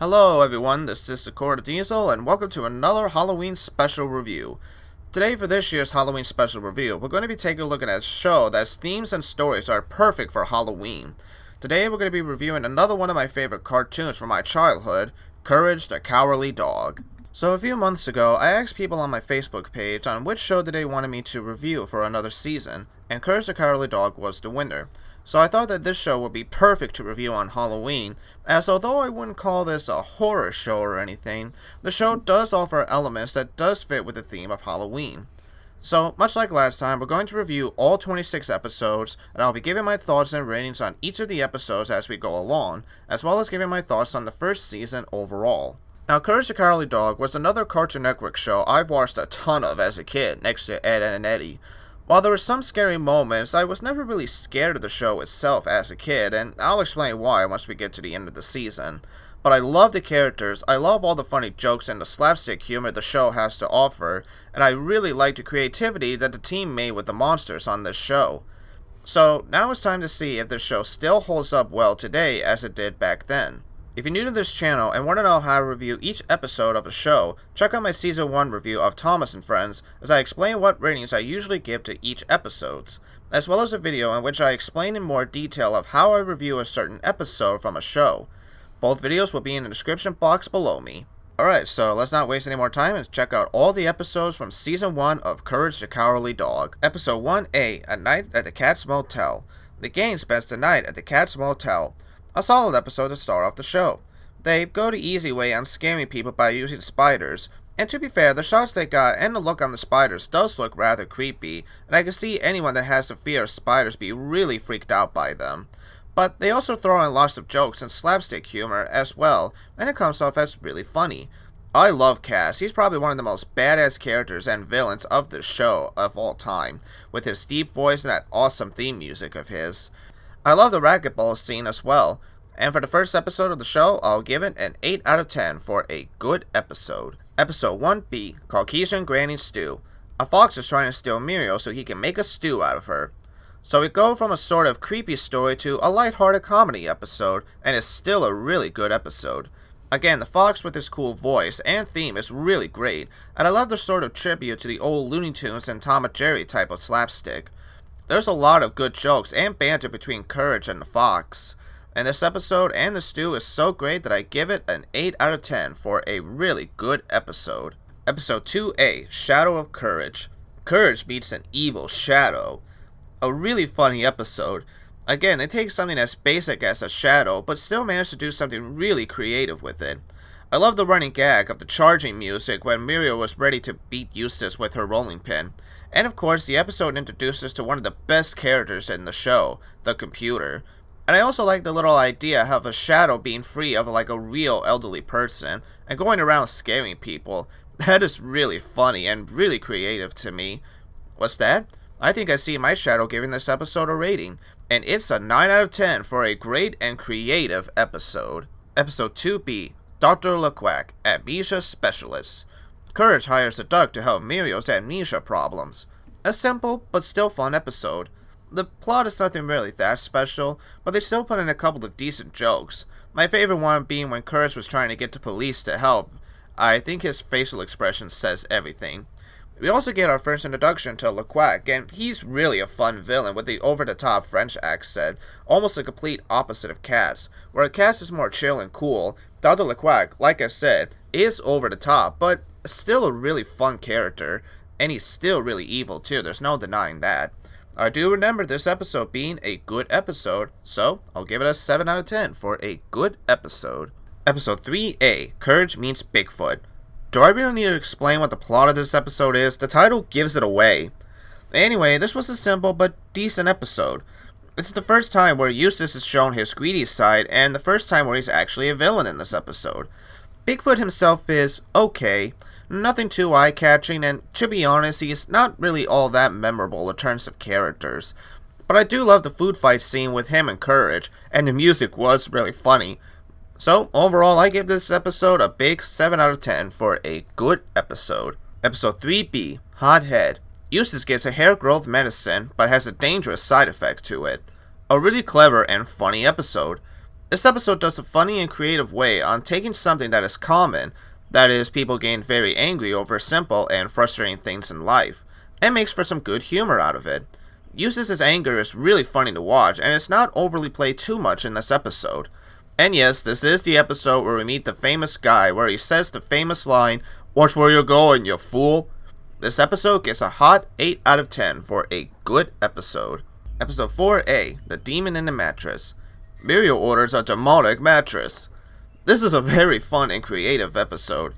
Hello everyone, this is Sakura Diesel, and welcome to another Halloween special review. Today for this year's Halloween special review, we're going to be taking a look at a show that's themes and stories are perfect for Halloween. Today we're going to be reviewing another one of my favorite cartoons from my childhood, Courage the Cowardly Dog. So a few months ago, I asked people on my Facebook page on which show they wanted me to review for another season, and Courage the Cowardly Dog was the winner. So I thought that this show would be perfect to review on Halloween, as although I wouldn't call this a horror show or anything, the show does offer elements that does fit with the theme of Halloween. So, much like last time, we're going to review all 26 episodes, and I'll be giving my thoughts and ratings on each of the episodes as we go along, as well as giving my thoughts on the first season overall. Now, Courage the Cowardly Dog was another Cartoon Network show I've watched a ton of as a kid, next to Ed, Edd and Eddy. While there were some scary moments, I was never really scared of the show itself as a kid, and I'll explain why once we get to the end of the season. But I love the characters, I love all the funny jokes and the slapstick humor the show has to offer, and I really like the creativity that the team made with the monsters on this show. So, now it's time to see if this show still holds up well today as it did back then. If you're new to this channel and want to know how to review each episode of a show, check out my Season 1 review of Thomas and Friends, as I explain what ratings I usually give to each episodes, as well as a video in which I explain in more detail of how I review a certain episode from a show. Both videos will be in the description box below me. Alright, so let's not waste any more time and check out all the episodes from Season 1 of Courage the Cowardly Dog. Episode 1A, A Night at the Katz Motel. The gang spends the night at the Katz Motel. A solid episode to start off the show. They go the easy way on scaring people by using spiders, and to be fair, the shots they got and the look on the spiders does look rather creepy, and I can see anyone that has a fear of spiders be really freaked out by them. But they also throw in lots of jokes and slapstick humor as well, and it comes off as really funny. I love Katz. He's probably one of the most badass characters and villains of this show of all time, with his deep voice and that awesome theme music of his. I love the racquetball scene as well, and for the first episode of the show, I'll give it an 8 out of 10 for a good episode. Episode 1B, Caucasian Granny Stew. A fox is trying to steal Muriel so he can make a stew out of her. So we go from a sort of creepy story to a lighthearted comedy episode, and it's still a really good episode. Again, the fox with his cool voice and theme is really great, and I love the sort of tribute to the old Looney Tunes and Tom and Jerry type of slapstick. There's a lot of good jokes and banter between Courage and the fox. And this episode and the stew is so great that I give it an 8 out of 10 for a really good episode. Episode 2A, Shadow of Courage. Courage meets an evil shadow. A really funny episode. Again, they take something as basic as a shadow, but still manage to do something really creative with it. I love the running gag of the charging music when Muriel was ready to beat Eustace with her rolling pin. And of course, the episode introduces to one of the best characters in the show, the computer. And I also like the little idea of a shadow being free of like a real elderly person and going around scaring people. That is really funny and really creative to me. What's that? I think I see my shadow giving this episode a rating, and it's a 9 out of 10 for a great and creative episode. Episode 2B, Dr. Quack, Amnesia Specialist. Courage hires a duck to help Muriel's amnesia problems. A simple but still fun episode. The plot is nothing really that special, but they still put in a couple of decent jokes. My favorite one being when Courage was trying to get the police to help. I think his facial expression says everything. We also get our first introduction to Quack, and he's really a fun villain with the over-the-top French accent, almost a complete opposite of Katz. Where Katz is more chill and cool, Dr. Quack, like I said, is over-the-top, but still a really fun character, and he's still really evil too, there's no denying that. I do remember this episode being a good episode, so I'll give it a 7 out of 10 for a good episode. Episode 3A, Courage Meets Bigfoot. Do I really need to explain what the plot of this episode is? The title gives it away. Anyway, this was a simple but decent episode. It's the first time where Eustace is shown his greedy side, and the first time where he's actually a villain in this episode. Bigfoot himself is okay. Nothing too eye-catching, and to be honest, he's not really all that memorable in terms of characters. But I do love the food fight scene with him and Courage, and the music was really funny. So, overall, I give this episode a big 7 out of 10 for a good episode. Episode 3B, Hothead. Eustace gets a hair growth medicine, but has a dangerous side effect to it. A really clever and funny episode. This episode does a funny and creative way on taking something that is common, that is, people getting very angry over simple and frustrating things in life, and makes for some good humor out of it. Eustace's anger is really funny to watch, and it's not overly played too much in this episode. And yes, this is the episode where we meet the famous guy, where he says the famous line, "Watch where you're going, you fool." This episode gets a hot 8 out of 10 for a good episode. Episode 4A, The Demon in the Mattress. Muriel orders a demonic mattress. This is a very fun and creative episode.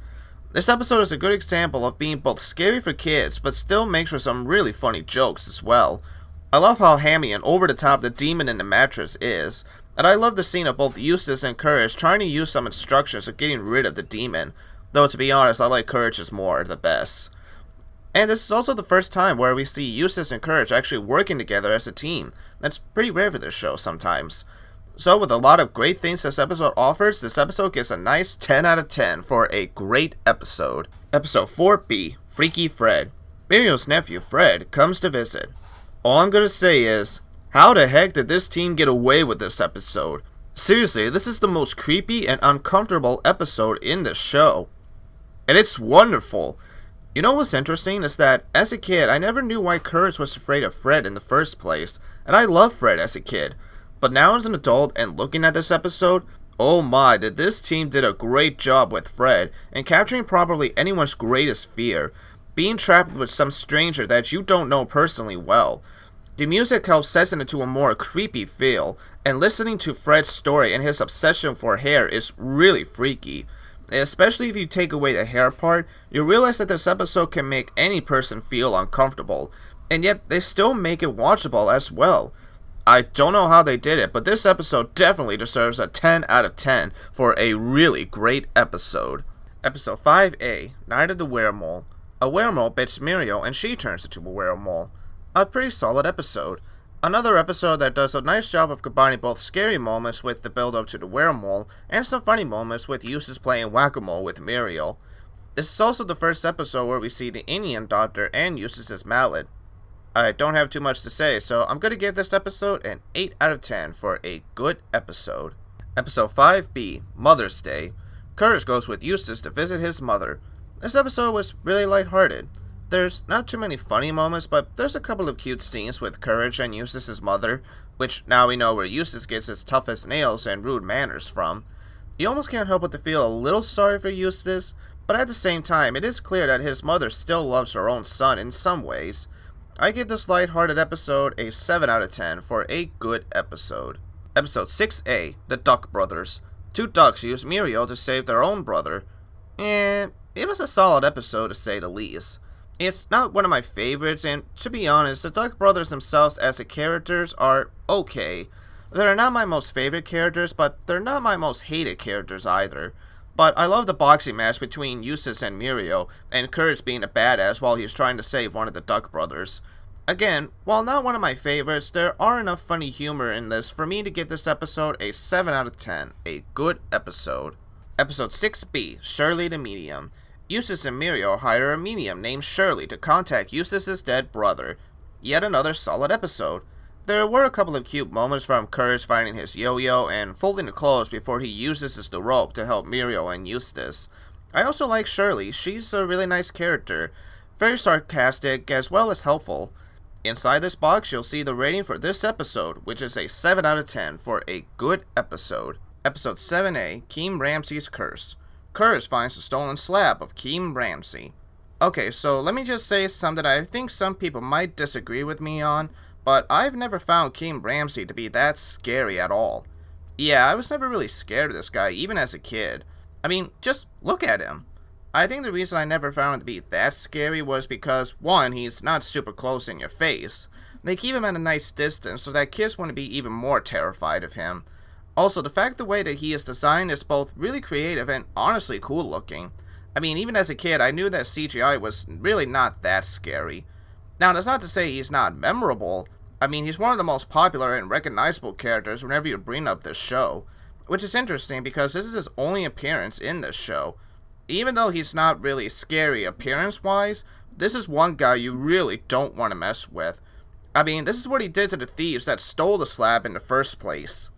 This episode is a good example of being both scary for kids, but still makes for some really funny jokes as well. I love how hammy and over the top the demon in the mattress is, and I love the scene of both Eustace and Courage trying to use some instructions of getting rid of the demon, though to be honest I like Courage's more the best. And this is also the first time where we see Eustace and Courage actually working together as a team. That's pretty rare for this show sometimes. So with a lot of great things this episode offers, this episode gets a nice 10 out of 10 for a great episode. Episode 4B, Freaky Fred. Muriel's nephew Fred comes to visit. All I'm gonna say is, how the heck did this team get away with this episode? Seriously, this is the most creepy and uncomfortable episode in the show. And it's wonderful. You know what's interesting is that, as a kid, I never knew why Courage was afraid of Fred in the first place, and I loved Fred as a kid. But now as an adult and looking at this episode, oh my, did this team did a great job with Fred in capturing probably anyone's greatest fear, being trapped with some stranger that you don't know personally well. The music helps set it into a more creepy feel, and listening to Fred's story and his obsession for hair is really freaky. Especially if you take away the hair part, you realize that this episode can make any person feel uncomfortable, and yet they still make it watchable as well. I don't know how they did it, but this episode definitely deserves a 10 out of 10 for a really great episode. Episode 5A, Night of the Weremole. A weremole bits Muriel and she turns into a weremole. A pretty solid episode. Another episode that does a nice job of combining both scary moments with the build-up to the weremole, and some funny moments with Eustace playing whack-a-mole with Muriel. This is also the first episode where we see the Indian doctor and Eustace's mallet. I don't have too much to say, so I'm going to give this episode an 8 out of 10 for a good episode. Episode 5B, Mother's Day. Courage goes with Eustace to visit his mother. This episode was really lighthearted. There's not too many funny moments, but there's a couple of cute scenes with Courage and Eustace's mother, which now we know where Eustace gets his tough as nails and rude manners from. You almost can't help but to feel a little sorry for Eustace, but at the same time, it is clear that his mother still loves her own son in some ways. I give this lighthearted episode a 7 out of 10 for a good episode. Episode 6A, The Duck Brothers. Two ducks use Muriel to save their own brother. It was a solid episode to say the least. It's not one of my favorites, and to be honest, the Duck Brothers themselves as the characters are okay. They're not my most favorite characters, but they're not my most hated characters either. But I love the boxing match between Eustace and Muriel, and Courage being a badass while he's trying to save one of the Duck Brothers. Again, while not one of my favorites, there are enough funny humor in this for me to give this episode a 7 out of 10, a good episode. Episode 6B, Shirley the Medium. Eustace and Muriel hire a medium named Shirley to contact Eustace's dead brother. Yet another solid episode. There were a couple of cute moments from Courage finding his yo-yo and folding the clothes before he uses the rope to help Muriel and Eustace. I also like Shirley. She's a really nice character. Very sarcastic as well as helpful. Inside this box you'll see the rating for this episode, which is a 7 out of 10 for a good episode. Episode 7A, Keem Ramsey's Curse. Courage finds the stolen slab of Keem Ramsey. Okay, so let me just say something that I think some people might disagree with me on, but I've never found Keem Ramsey to be that scary at all. Yeah, I was never really scared of this guy, even as a kid. I mean, just look at him. I think the reason I never found him to be that scary was because, one, he's not super close in your face. They keep him at a nice distance so that kids want to be even more terrified of him. Also, the fact the way that he is designed is both really creative and honestly cool looking. I mean, even as a kid, I knew that CGI was really not that scary. Now, that's not to say he's not memorable. I mean, he's one of the most popular and recognizable characters whenever you bring up this show. Which is interesting because this is his only appearance in this show. Even though he's not really scary appearance-wise, this is one guy you really don't want to mess with. I mean, this is what he did to the thieves that stole the slab in the first place.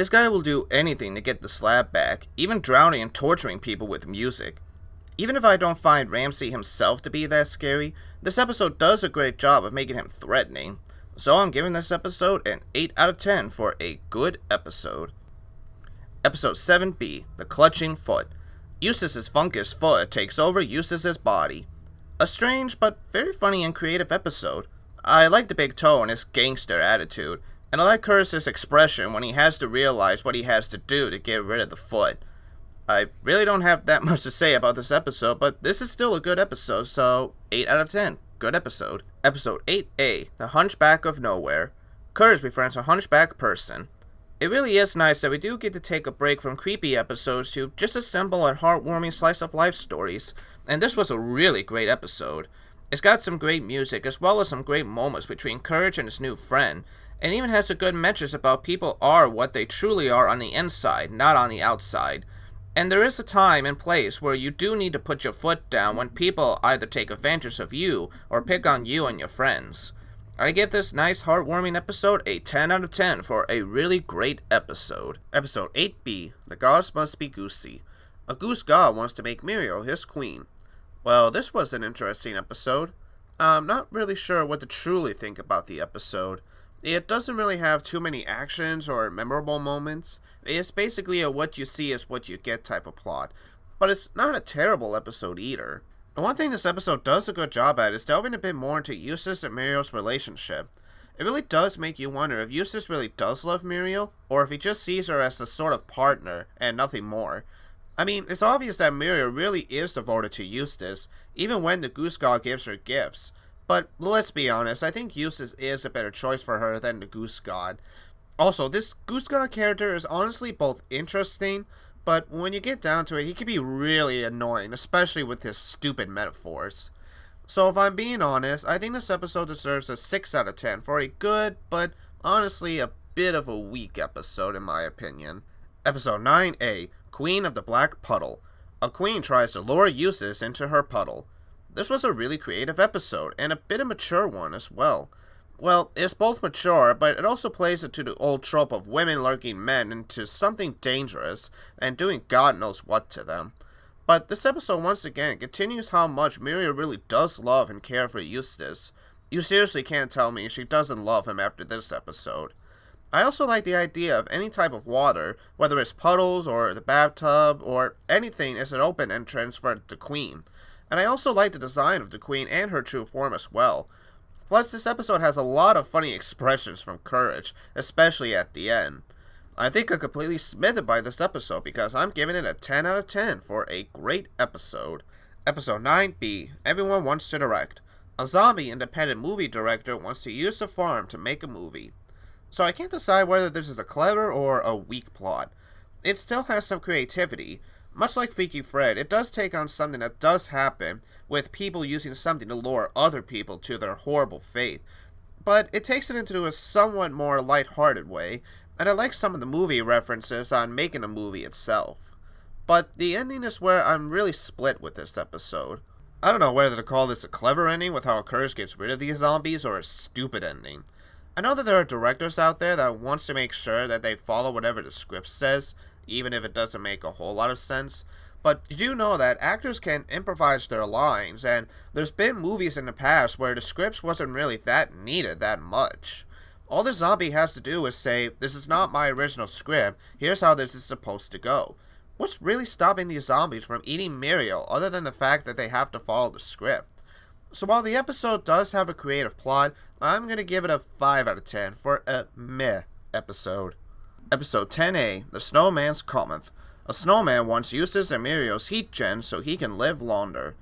This guy will do anything to get the slab back, even drowning and torturing people with music. Even if I don't find Ramses himself to be that scary, this episode does a great job of making him threatening. So I'm giving this episode an 8 out of 10 for a good episode. Episode 7B, The Clutching Foot. Eustace's fungus foot takes over Eustace's body. A strange but very funny and creative episode. I like the big toe and his gangster attitude, and I like Curtis's expression when he has to realize what he has to do to get rid of the foot. I really don't have that much to say about this episode, but this is still a good episode, so 8 out of 10. Good episode. Episode 8A, The Hunchback of Nowhere. Curtis befriends a hunchback person. It really is nice that we do get to take a break from creepy episodes to just a simple and heartwarming slice of life stories, and this was a really great episode. It's got some great music as well as some great moments between Courage and his new friend, and even has a good message about people are what they truly are on the inside, not on the outside. And there is a time and place where you do need to put your foot down when people either take advantage of you or pick on you and your friends. I give this nice heartwarming episode a 10 out of 10 for a really great episode. Episode 8B, The Gods Must Be Goosey. A goose god wants to make Muriel his queen. Well, this was an interesting episode. I'm not really sure what to truly think about the episode. It doesn't really have too many actions or memorable moments. It's basically a what you see is what you get type of plot. But it's not a terrible episode either. The one thing this episode does a good job at is delving a bit more into Eustace and Muriel's relationship. It really does make you wonder if Eustace really does love Muriel, or if he just sees her as a sort of partner and nothing more. I mean, it's obvious that Muriel really is devoted to Eustace, even when the goose god gives her gifts. But let's be honest, I think Eustace is a better choice for her than the goose god. Also, this goose god character is honestly both interesting, but when you get down to it, he can be really annoying, especially with his stupid metaphors. So if I'm being honest, I think this episode deserves a 6 out of 10 for a good, but honestly a bit of a weak episode in my opinion. Episode 9A, Queen of the Black Puddle. A queen tries to lure Eustace into her puddle. This was a really creative episode, and a bit of a mature one as well. Well, it's both mature, but it also plays into the old trope of women lurking men into something dangerous, and doing God knows what to them. But this episode once again continues how much Muriel really does love and care for Eustace. You seriously can't tell me she doesn't love him after this episode. I also like the idea of any type of water, whether it's puddles or the bathtub or anything, as an open entrance for the queen. And I also like the design of the queen and her true form as well. Plus, this episode has a lot of funny expressions from Courage, especially at the end. I think I'm completely smithered by this episode because I'm giving it a 10 out of 10 for a great episode. Episode 9B, Everyone Wants to Direct. A zombie independent movie director wants to use the farm to make a movie. So I can't decide whether this is a clever or a weak plot. It still has some creativity. Much like Freaky Fred, it does take on something that does happen, with people using something to lure other people to their horrible fate. But it takes it into a somewhat more lighthearted way, and I like some of the movie references on making a movie itself. But the ending is where I'm really split with this episode. I don't know whether to call this a clever ending with how Courage gets rid of these zombies, or a stupid ending. I know that there are directors out there that wants to make sure that they follow whatever the script says, even if it doesn't make a whole lot of sense. But you do know that actors can improvise their lines, and there's been movies in the past where the scripts wasn't really that needed that much. All the zombie has to do is say, "This is not my original script, here's how this is supposed to go." What's really stopping these zombies from eating Muriel other than the fact that they have to follow the script? So while the episode does have a creative plot, I'm going to give it a 5 out of 10 for a meh episode. Episode 10A, The Snowman Cometh. A snowman wants Eustace and Muriel's heat gen so he can live longer.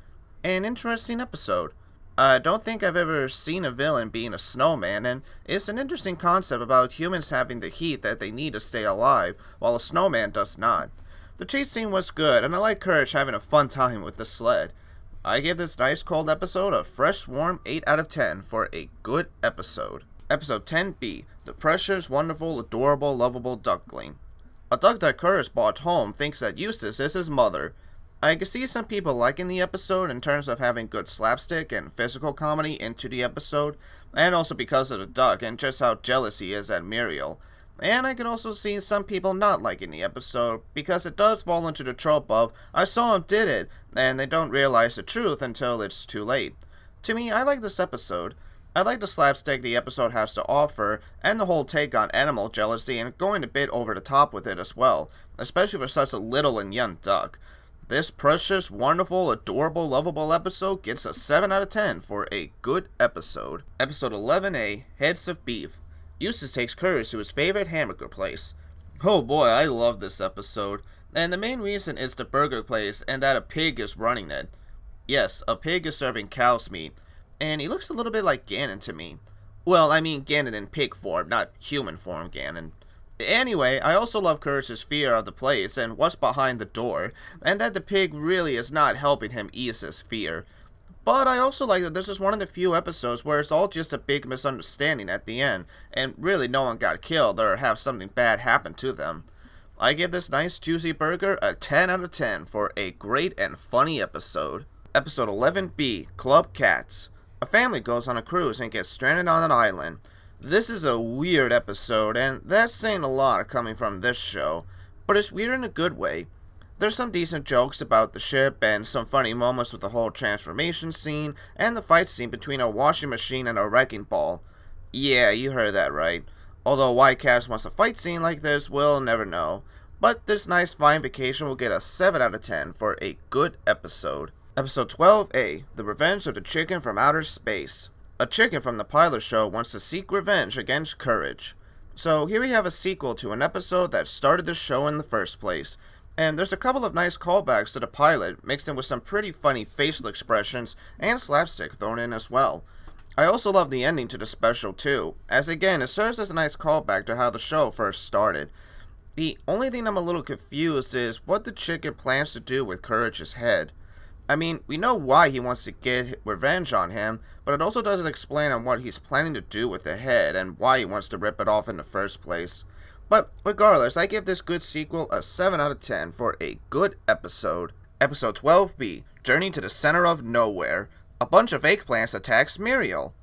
An interesting episode. I don't think I've ever seen a villain being a snowman, and it's an interesting concept about humans having the heat that they need to stay alive, while a snowman does not. The chase scene was good, and I like Courage having a fun time with the sled. I give this nice cold episode a fresh warm 8 out of 10 for a good episode. Episode 10B, The Precious, Wonderful, Adorable, Loveable Duckling. A duck that Courage brought home thinks that Eustace is his mother. I can see some people liking the episode in terms of having good slapstick and physical comedy into the episode, and also because of the duck and just how jealous he is at Muriel. And I could also see some people not liking the episode, because it does fall into the trope of, I saw him did it, and they don't realize the truth until it's too late. To me, I like this episode. I like the slapstick the episode has to offer, and the whole take on animal jealousy and going a bit over the top with it as well, especially for such a little and young duck. This precious, wonderful, adorable, lovable episode gets a 7 out of 10 for a good episode. Episode 11A, Heads of Beef. Eustace takes Courage to his favorite hamburger place. Oh boy, I love this episode, and the main reason is the burger place and that a pig is running it. Yes, a pig is serving cow's meat, and he looks a little bit like Ganon to me. Well, I mean Ganon in pig form, not human form Ganon. Anyway, I also love Courage's fear of the place and what's behind the door, and that the pig really is not helping him ease his fear. But I also like that this is one of the few episodes where it's all just a big misunderstanding at the end, and really no one got killed or have something bad happen to them. I give this nice juicy burger a 10 out of 10 for a great and funny episode. Episode 11B, Klub Katz. A family goes on a cruise and gets stranded on an island. This is a weird episode, and that's saying a lot coming from this show, but it's weird in a good way. There's some decent jokes about the ship, and some funny moments with the whole transformation scene, and the fight scene between a washing machine and a wrecking ball. Yeah, you heard that right. Although why Cass wants a fight scene like this, we'll never know. But this nice fine vacation will get a 7 out of 10 for a good episode. Episode 12A, The Revenge of the Chicken from Outer Space. A chicken from the pilot show wants to seek revenge against Courage. So here we have a sequel to an episode that started the show in the first place. And there's a couple of nice callbacks to the pilot, mixed in with some pretty funny facial expressions and slapstick thrown in as well. I also love the ending to the special too, as again it serves as a nice callback to how the show first started. The only thing I'm a little confused is what the chicken plans to do with Courage's head. I mean, we know why he wants to get revenge on him, but it also doesn't explain on what he's planning to do with the head and why he wants to rip it off in the first place. But regardless, I give this good sequel a 7 out of 10 for a good episode. Episode 12B, Journey to the Center of Nowhere. A bunch of eggplants attacks Muriel.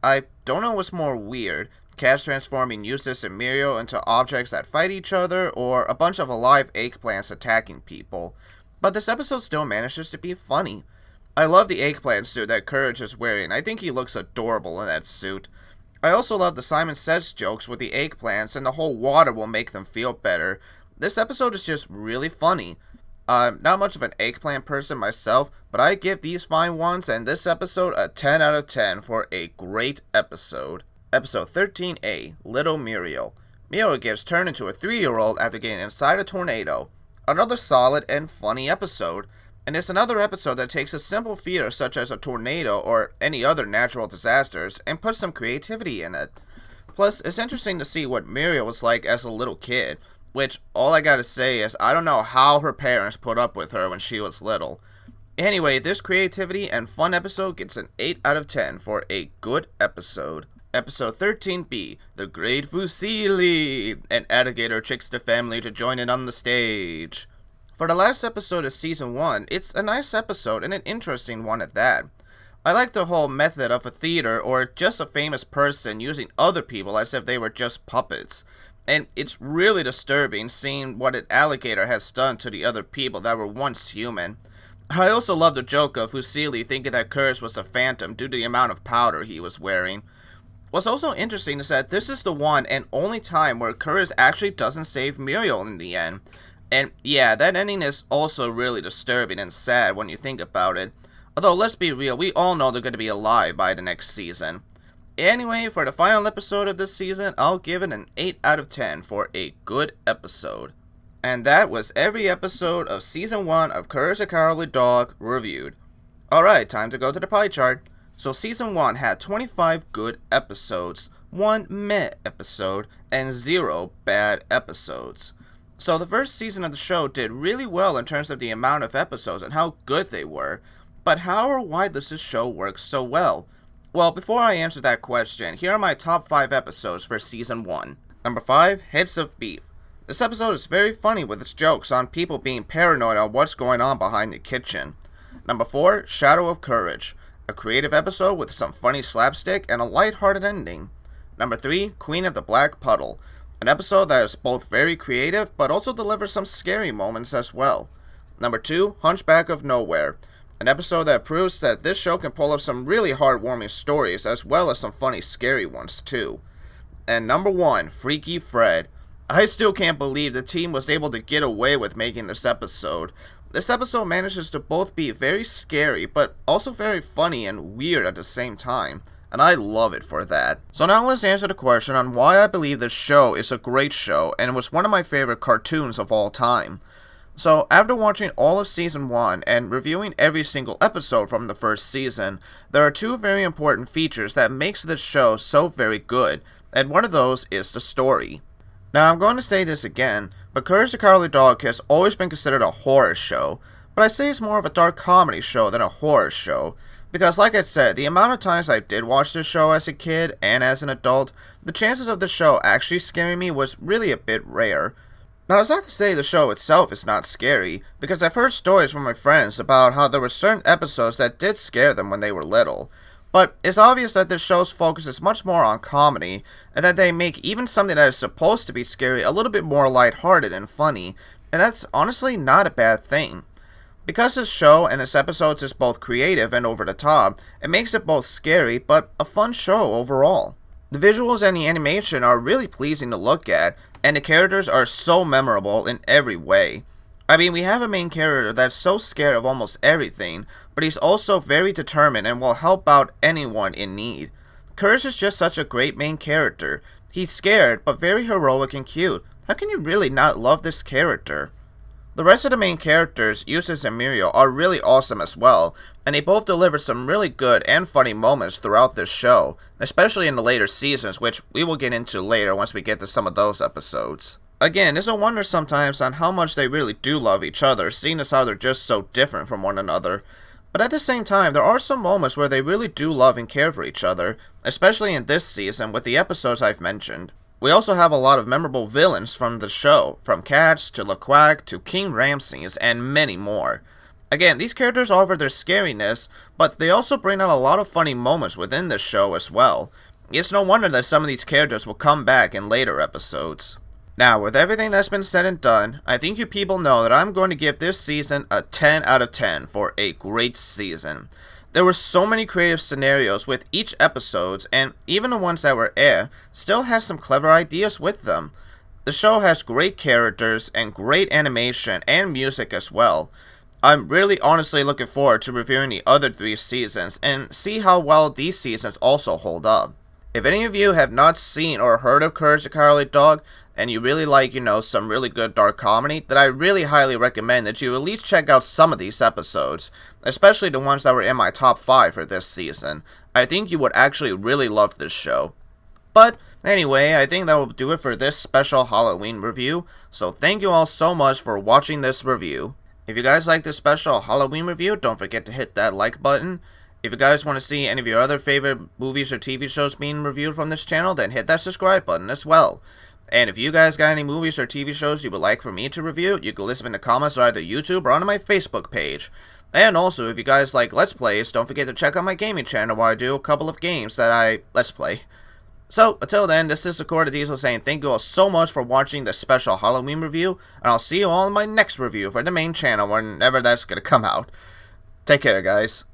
I don't know what's more weird, Katz transforming Eustace and Muriel into objects that fight each other, or a bunch of alive eggplants attacking people. But this episode still manages to be funny. I love the eggplant suit that Courage is wearing. I think he looks adorable in that suit. I also love the Simon Says jokes with the eggplants, and the whole water will make them feel better. This episode is just really funny. I'm not much of an eggplant person myself, but I give these fine ones and this episode a 10 out of 10 for a great episode. Episode 13A, Little Muriel. Muriel gets turned into a 3-year-old after getting inside a tornado. Another solid and funny episode. And it's another episode that takes a simple fear such as a tornado or any other natural disasters and puts some creativity in it. Plus, it's interesting to see what Muriel was like as a little kid, which all I gotta say is I don't know how her parents put up with her when she was little. Anyway, this creativity and fun episode gets an 8 out of 10 for a good episode. Episode 13B, The Great Fusilli. An alligator tricks the family to join in on the stage. For the last episode of Season 1, it's a nice episode and an interesting one at that. I like the whole method of a theater or just a famous person using other people as if they were just puppets. And it's really disturbing seeing what an alligator has done to the other people that were once human. I also love the joke of Fusilli thinking that Courage was a phantom due to the amount of powder he was wearing. What's also interesting is that this is the one and only time where Courage actually doesn't save Muriel in the end. And yeah, that ending is also really disturbing and sad when you think about it. Although, let's be real, we all know they're going to be alive by the next season. Anyway, for the final episode of this season, I'll give it an 8 out of 10 for a good episode. And that was every episode of Season 1 of Courage the Cowardly Dog reviewed. Alright, time to go to the pie chart. So Season 1 had 25 good episodes, 1 meh episode, and 0 bad episodes. So the first season of the show did really well in terms of the amount of episodes and how good they were. But how or why does this show work so well? Well, before I answer that question, here are my top 5 episodes for Season 1. Number 5, Heads of Beef. This episode is very funny with its jokes on people being paranoid on what's going on behind the kitchen. Number 4, Shadow of Courage. A creative episode with some funny slapstick and a lighthearted ending. Number 3, Queen of the Black Puddle. An episode that is both very creative, but also delivers some scary moments as well. Number 2, Hunchback of Nowhere. An episode that proves that this show can pull off some really heartwarming stories, as well as some funny, scary ones too. And number 1, Freaky Fred. I still can't believe the team was able to get away with making this episode. This episode manages to both be very scary, but also very funny and weird at the same time. And I love it for that. So now let's answer the question on why I believe this show is a great show and was one of my favorite cartoons of all time. So after watching all of season 1 and reviewing every single episode from the first season, there are 2 very important features that makes this show so very good, and one of those is the story. Now I'm going to say this again, but Courage the Cowardly Dog has always been considered a horror show, but I say it's more of a dark comedy show than a horror show. Because like I said, the amount of times I did watch this show as a kid and as an adult, the chances of the show actually scaring me was really a bit rare. Now it's not to say the show itself is not scary, because I've heard stories from my friends about how there were certain episodes that did scare them when they were little. But it's obvious that this show's focus is much more on comedy, and that they make even something that is supposed to be scary a little bit more lighthearted and funny, and that's honestly not a bad thing. Because this show and this episode is both creative and over the top, it makes it both scary, but a fun show overall. The visuals and the animation are really pleasing to look at, and the characters are so memorable in every way. I mean, we have a main character that's so scared of almost everything, but he's also very determined and will help out anyone in need. Courage is just such a great main character. He's scared, but very heroic and cute. How can you really not love this character? The rest of the main characters, Eustace and Muriel, are really awesome as well, and they both deliver some really good and funny moments throughout this show, especially in the later seasons, which we will get into later once we get to some of those episodes. Again, it's a wonder sometimes on how much they really do love each other, seeing as how they're just so different from one another. But at the same time, there are some moments where they really do love and care for each other, especially in this season with the episodes I've mentioned. We also have a lot of memorable villains from the show, from Katz to Quack to King Ramses, and many more. Again, these characters offer their scariness, but they also bring out a lot of funny moments within this show as well. It's no wonder that some of these characters will come back in later episodes. Now, with everything that's been said and done, I think you people know that I'm going to give this season a 10 out of 10 for a great season. There were so many creative scenarios with each episode, and even the ones that were still has some clever ideas with them. The show has great characters and great animation and music as well. I'm really honestly looking forward to reviewing the other 3 seasons and see how well these seasons also hold up. If any of you have not seen or heard of Courage the Cowardly Dog, and you really like, some really good dark comedy, then I really highly recommend that you at least check out some of these episodes, especially the ones that were in my top 5 for this season. I think you would actually really love this show. But anyway, I think that will do it for this special Halloween review, so thank you all so much for watching this review. If you guys like this special Halloween review, don't forget to hit that like button. If you guys want to see any of your other favorite movies or TV shows being reviewed from this channel, then hit that subscribe button as well. And if you guys got any movies or TV shows you would like for me to review, you can list them in the comments on either YouTube or on my Facebook page. And also, if you guys like Let's Plays, don't forget to check out my gaming channel where I do a couple of games that I Let's Play. So, until then, this is Sakura Diesel saying thank you all so much for watching this special Halloween review, and I'll see you all in my next review for the main channel whenever that's going to come out. Take care, guys.